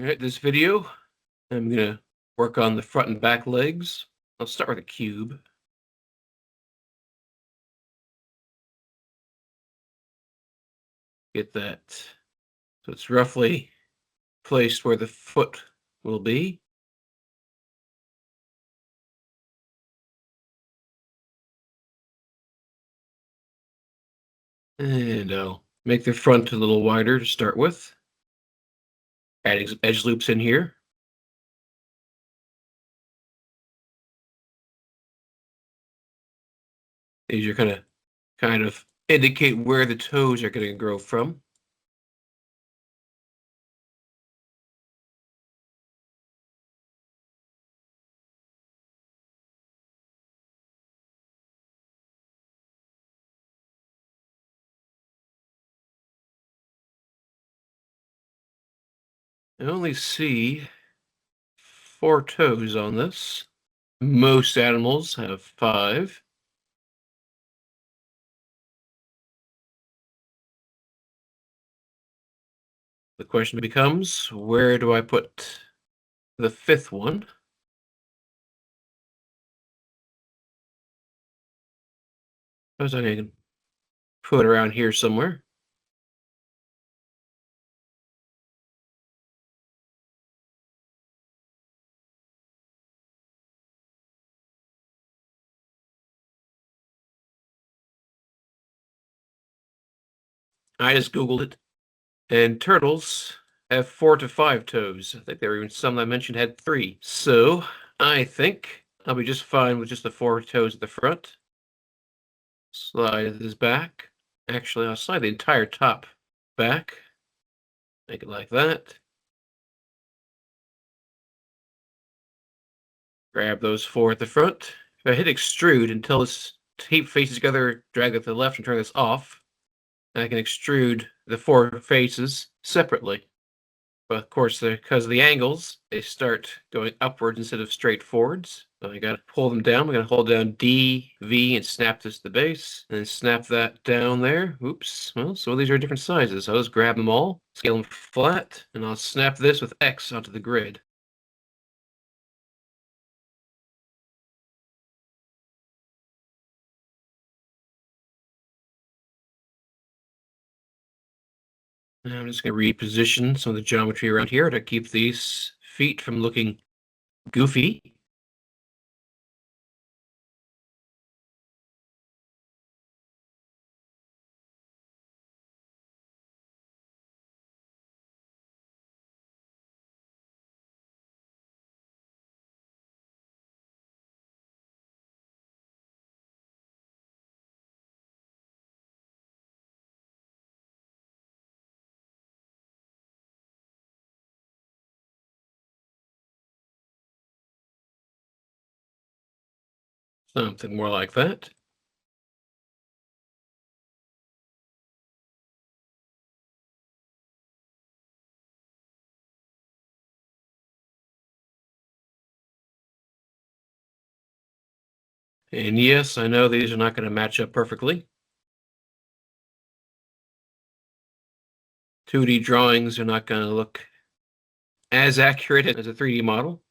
All right, this video, I'm gonna work on the front and back legs. I'll start with a cube. Get that so it's roughly placed where the foot will be. And I'll make the front a little wider to start with. Adding some edge loops in here. These are kind of indicate where the toes are going to grow from. I only see 4 toes on this. Most animals have 5. The question becomes, where do I put the 5th one? I was thinking put it around here somewhere. I just Googled it, and turtles have 4 to 5 toes. I think there were even some that I mentioned had 3. So I think I'll be just fine with just the 4 toes at the front. Slide this back. Actually, I'll slide the entire top back. Make it like that. Grab those 4 at the front. If I hit extrude until this tape faces together, drag it to the left and turn this off, and I can extrude the 4 faces separately. But of course, because of the angles, they start going upwards instead of straight forwards. So I gotta pull them down. We're gonna hold down D, V, and snap this to the base, and then snap that down there. Oops. Well, so these are different sizes. I'll just grab them all, scale them flat, and I'll snap this with X onto the grid. And I'm just gonna reposition some of the geometry around here to keep these feet from looking goofy. Something more like that. And yes, I know these are not going to match up perfectly. 2D drawings are not going to look as accurate as a 3D model.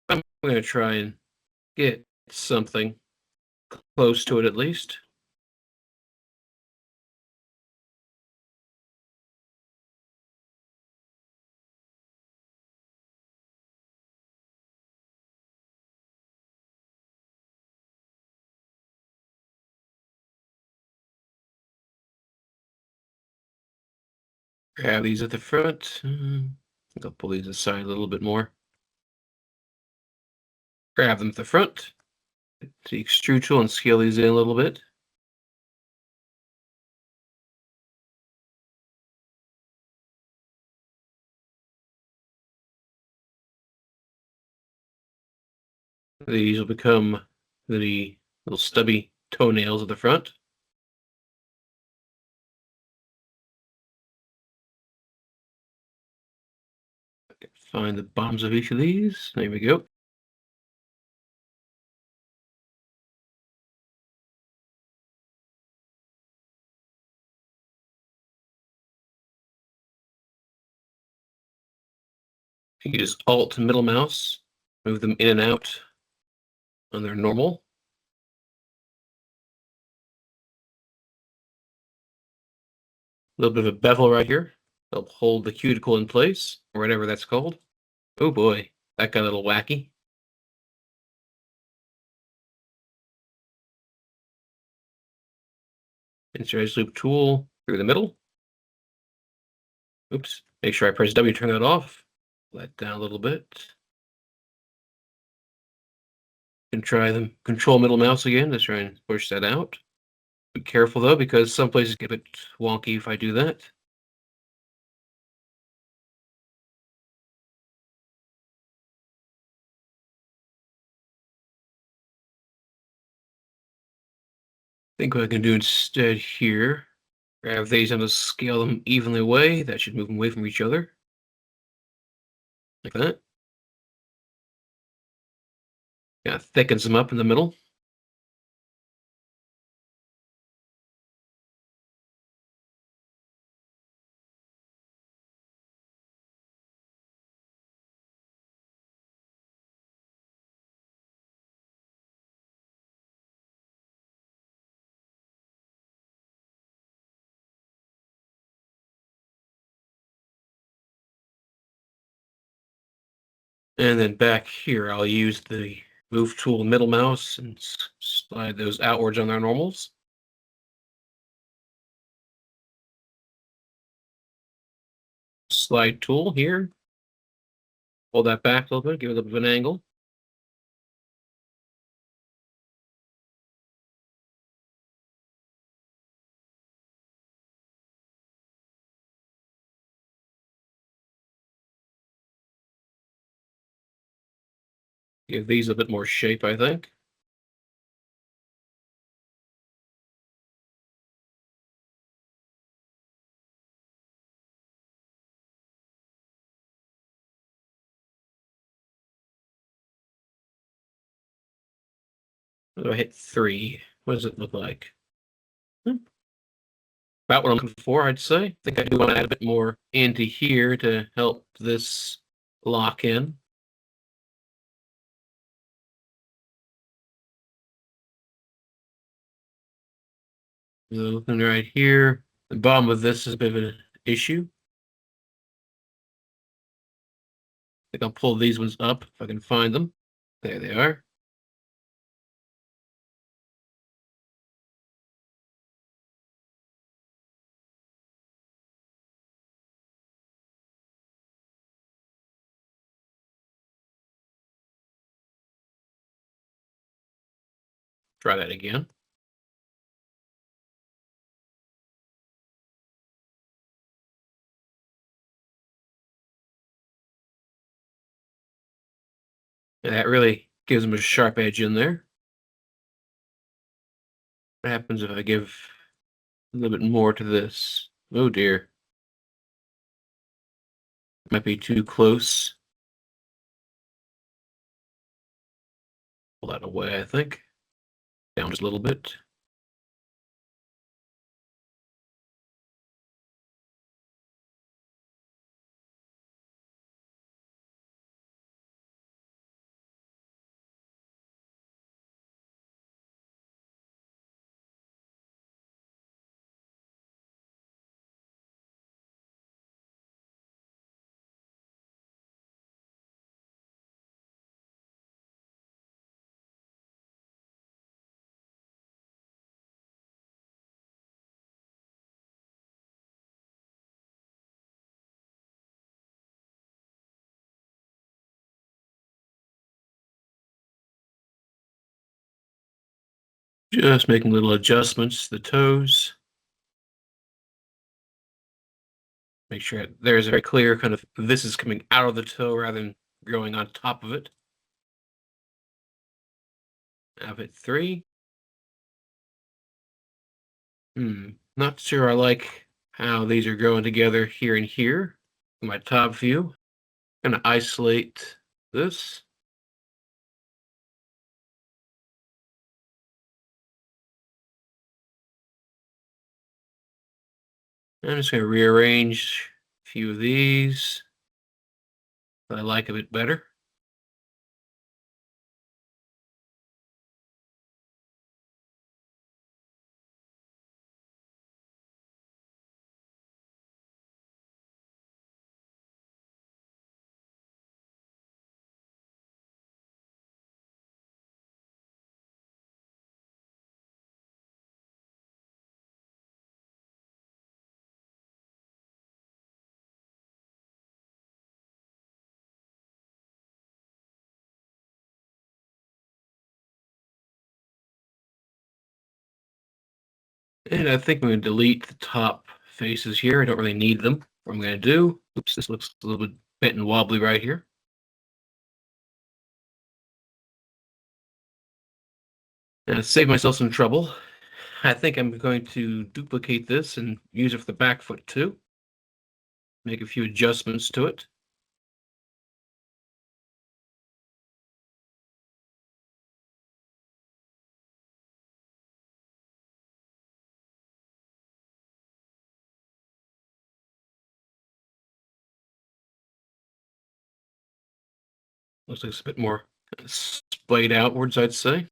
I'm going to try and get something close to it at least. Grab these at the front. I think I'll pull these aside a little bit more. Grab them at the front. The extrude tool and scale these in a little bit. These will become the little stubby toenails at the front. Find the bottoms of each of these. There we go. You can use Alt middle mouse, move them in and out on their normal. A little bit of a bevel right here. Help hold the cuticle in place, or whatever that's called. Oh boy, that got a little wacky. Insert edge loop tool through the middle. Oops. Make sure I press W to turn that off. Let down a little bit. You can try the control middle mouse again to try and push that out. Be careful though, because some places get a bit wonky if I do that. I think what I can do instead here, grab these and just scale them evenly away. That should move them away from each other. Like that. Kind of thickens them up in the middle. And then back here, I'll use the move tool middle mouse and slide those outwards on their normals. Slide tool here. Pull that back a little bit, give it a little bit of an angle. Give these a bit more shape, I think. I hit 3. What does it look like? About what I'm looking for, I'd say. I think I do want to add a bit more into here to help this lock in. Looking right here, the bottom of this is a bit of an issue. I think I'll pull these ones up if I can find them. There they are. Try that again. And that really gives them a sharp edge in there. What happens if I give a little bit more to this? Oh dear. Might be too close. Pull that away, I think. Down just a little bit. Just making little adjustments to the toes. Make sure there's a very clear kind of this is coming out of the toe rather than growing on top of it. Have it 3. Not sure I like how these are growing together here and here. My top view. Gonna isolate this. I'm just gonna rearrange a few of these. that I like a bit better. And I think I'm going to delete the top faces here. I don't really need them. What I'm going to do, oops, this looks a little bit bent and wobbly right here. And to save myself some trouble, I think I'm going to duplicate this and use it for the back foot too. Make a few adjustments to it. Looks like it's a bit more splayed outwards, I'd say.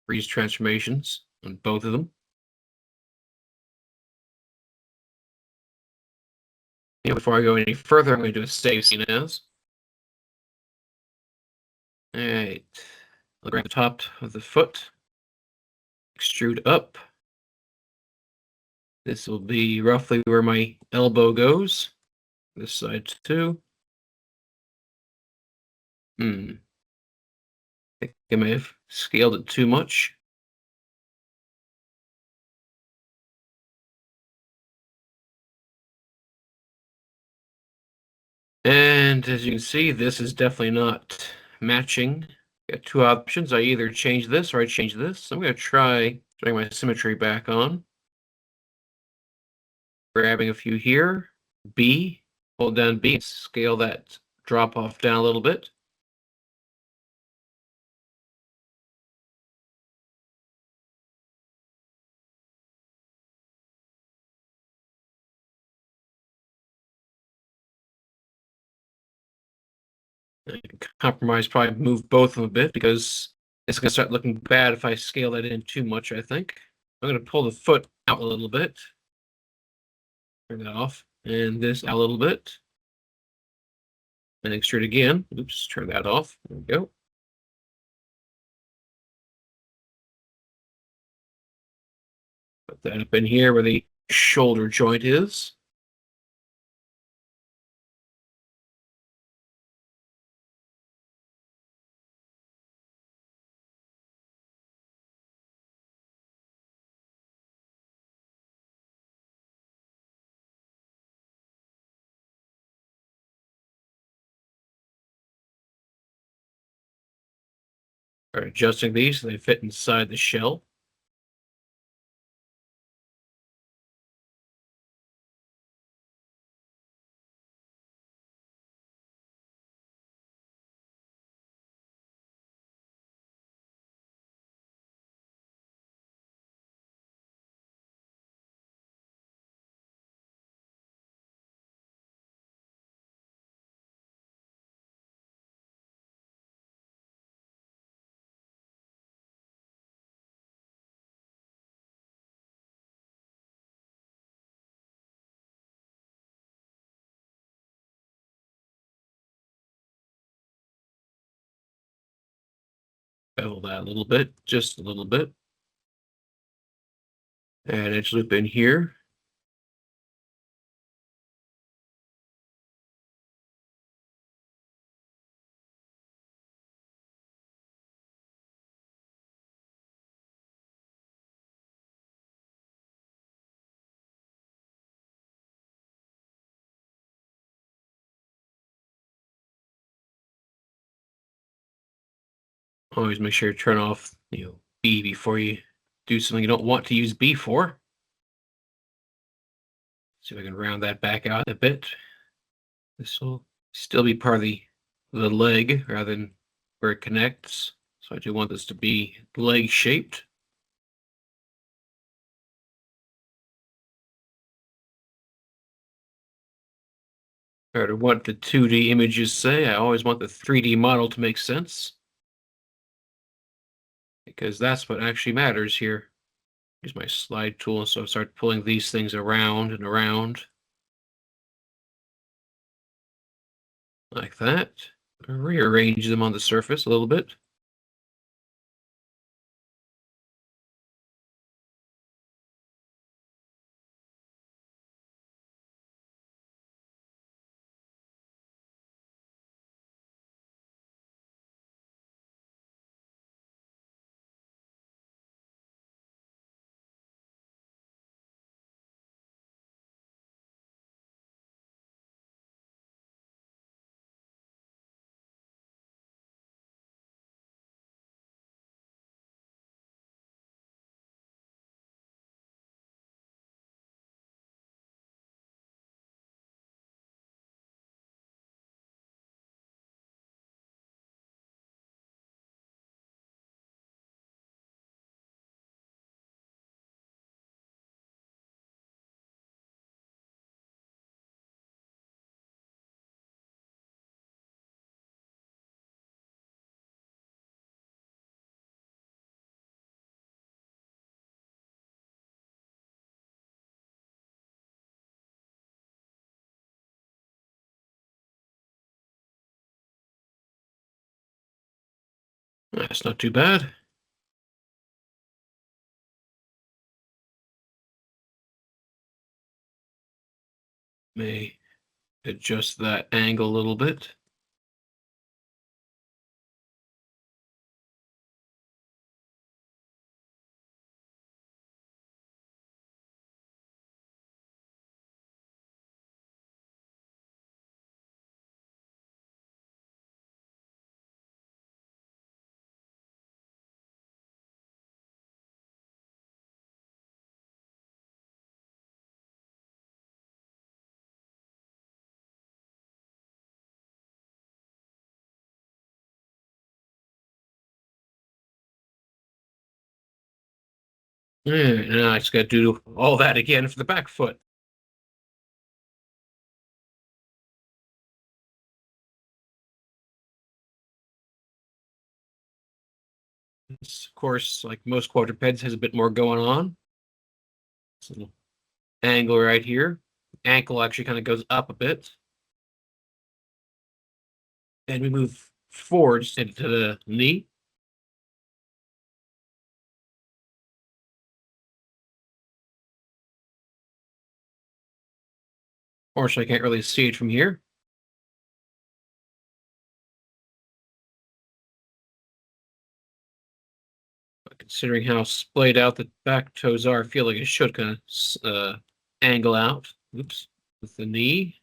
Freeze transformations on both of them. Before I go any further, I'm going to do a save scene as. All right. I'll grab the top of the foot, extrude up. This will be roughly where my elbow goes. This side too. I think I may have scaled it too much. And as you can see, this is definitely not matching. Got two options. I either change this or I change this. I'm going to try turning my symmetry back on. Grabbing a few here. B. Hold down B and scale that drop off down a little bit. Compromise, probably move both of them a bit because it's going to start looking bad if I scale that in too much, I think. I'm going to pull the foot out a little bit. Turn that off. And this out a little bit. And extrude again. Oops, turn that off. There we go. Put that up in here where the shoulder joint is. Start adjusting these so they fit inside the shell. Bevel that a little bit, just a little bit. And edge loop in here. Always make sure to turn off, B before you do something you don't want to use B for. See if I can round that back out a bit. This will still be part of the leg rather than where it connects. So I do want this to be leg shaped. No matter what the 2D images say, I always want the 3D model to make sense. Because that's what actually matters here. Use my slide tool, so I start pulling these things around and around. Like that. Rearrange them on the surface a little bit. That's not too bad. May adjust that angle a little bit. Yeah, now I just got to do all that again for the back foot. This, of course, like most quadrupeds, has a bit more going on. This little angle right here. Ankle actually kind of goes up a bit. And we move forwards into the knee. Unfortunately, I can't really see it from here. But considering how splayed out the back toes are, I feel like it should kind of angle out. Oops. With the knee.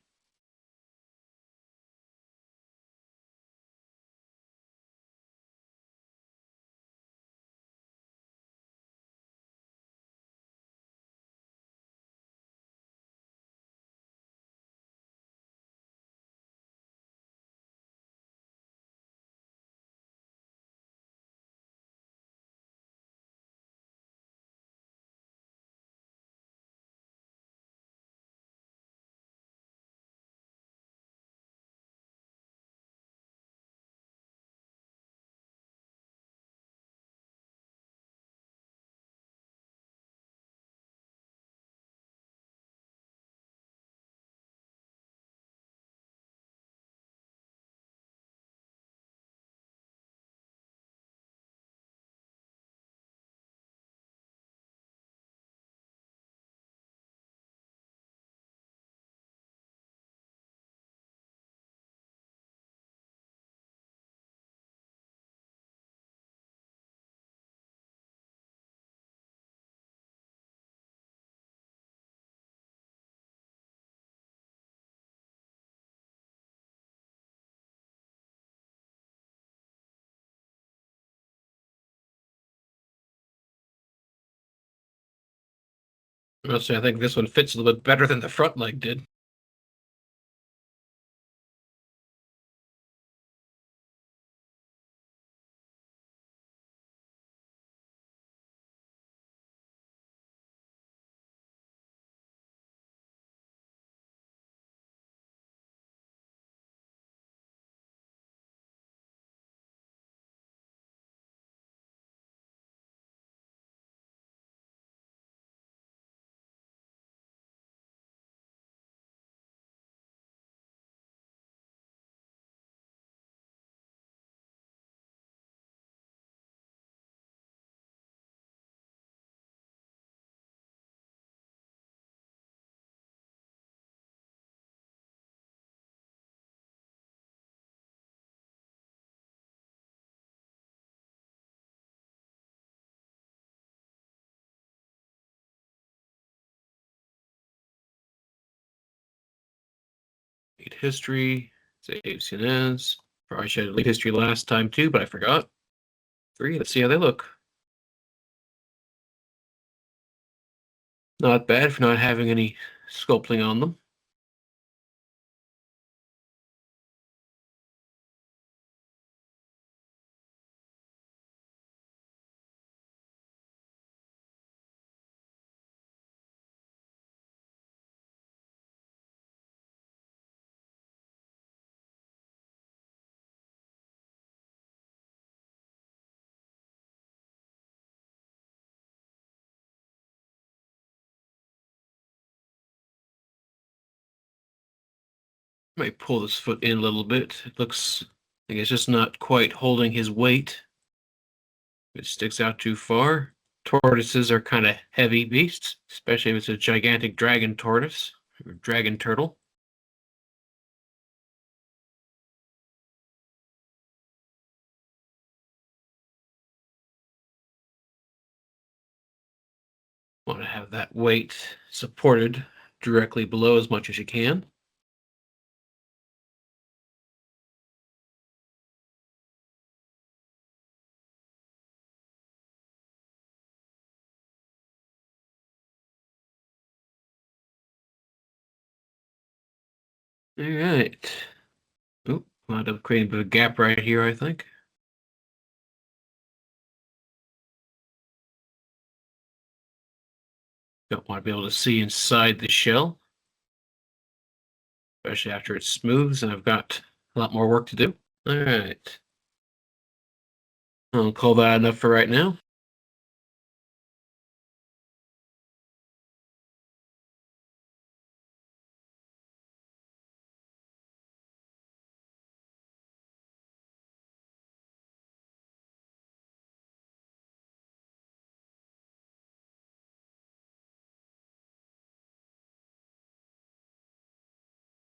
Honestly, I think this one fits a little bit better than the front leg did. Lead history. Save CNS. Probably should have lead history last time too, but I forgot. 3. Let's see how they look. Not bad for not having any sculpting on them. Might pull this foot in a little bit. It looks like it's just not quite holding his weight. If it sticks out too far. Tortoises are kind of heavy beasts, especially if it's a gigantic dragon tortoise or dragon turtle. Want to have that weight supported directly below as much as you can. All right. Oop, might have created a bit of a gap right here, I think. Don't want to be able to see inside the shell, especially after it smooths, and I've got a lot more work to do. All right. I'll call that enough for right now.